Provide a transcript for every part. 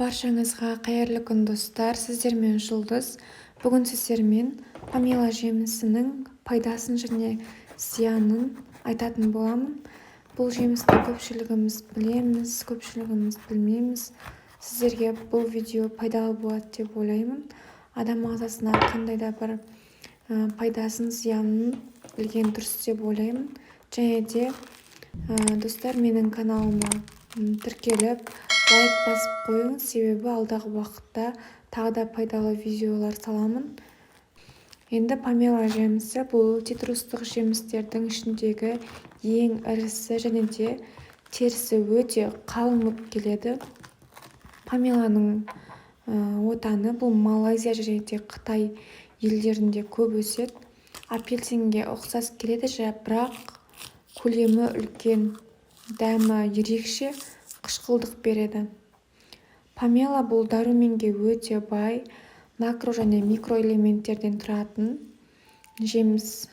Баршаңызға қайырлы күн достар, сіздермен Жұлдыз. Бүгін сіздермен помело жемісінің пайдасын және зиянын айтатын боламын. Бұл жемісті көпшілігіміз білеміз, көпшілігіміз білмейміз. Сіздерге бұл видео пайдалы болады деп ойлаймын. Адам ағзасына қандай да бір пайдасын, зиянын білген дұрыс деп ойлаймын. Және де достар, менің каналыма тіркеліп лайк басып қойыңыз, себебі алдағы уақытта тағы да пайдалы видеолар саламын. Енді помело жемісі бұл цитрустық жемістердің ішіндегі ең ірісі және де терісі өте қалың болып келеді. Помелоның отаны бұл Малайзия және де Қытай елдерінде көп өседі. Апельсинге ұқсас келеді, бірақ көлемі үлкен, дәмі ерекше, қышқылдық береді. Помело бұл дәруменге өте бай, макро және микроэлементтерден тұратын жеміс.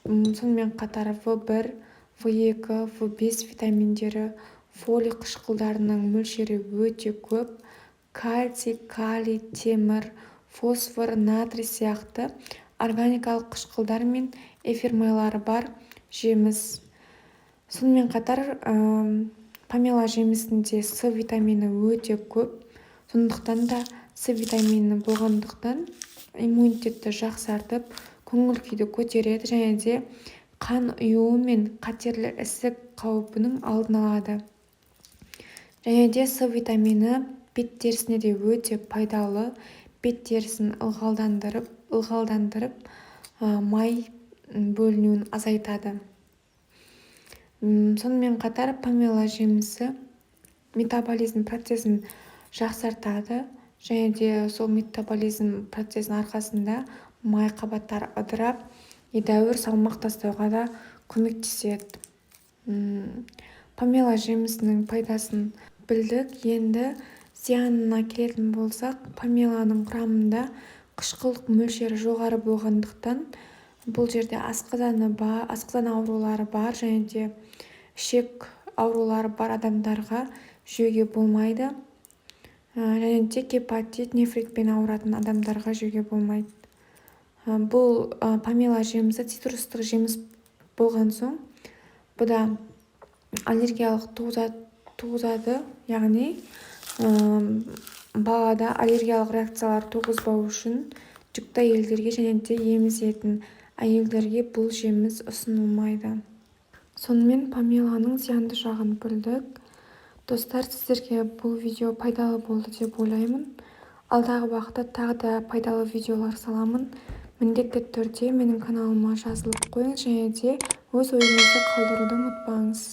Сонымен қатар В1, В2, В5 витаминдері, фолий қышқылдарының мөлшері өте көп. Кальций, калий, темір, фосфор, натрий сияқты органикалық қышқылдар мен эфир бар жеміс. Сонымен қатар помело жемісінде С витамині өте көп. Сондықтан да С витамині болғандықтан иммунитетті жақсартып, көңіл күйді көтереді және де қан ұюы мен қатерлі ісік қаупінің алдын алады. Және де С витамині бет терісіне де өте пайдалы. Бет терісін ылғалдандырып, май бөлінуін азайтады. Сонымен қатар помело жемісі метаболизм процесін жақсартады және де сол метаболизм процесінің арқасында май қабаттары ыдырап, едәуір салмақ тастауға да көмектеседі. Помело жемісінің пайдасын білдік. Енді зиянына келетін болсақ, помелоның құрамында қышқылдық мөлшері жоғары болғандықтан бұл жерде асқазан аурулары бар және де ішек аурулары бар адамдарға жеуге болмайды. Және де гепатит, нефритпен ауыратын адамдарға жеуге болмайды. Бұл помело жемісі цитрустық жеміс болған соң, бұда аллергиялық туғызады, яғни балада аллергиялық реакциялар туғызбау үшін жүкті әйелдерге және де емізетін әйелдерге бұл жеміс ұсынылмайды. Сонымен помелоның зиянды жағын білдік. Достар, сіздерге бұл видео пайдалы болды деп ойлаймын. Алдағы уақытта тағы да пайдалы видеолар саламын. Міндетті түрде менің каналыма жазылып қойыңыз және де өз ойыңызды қалдыруды ұмытпаңыз.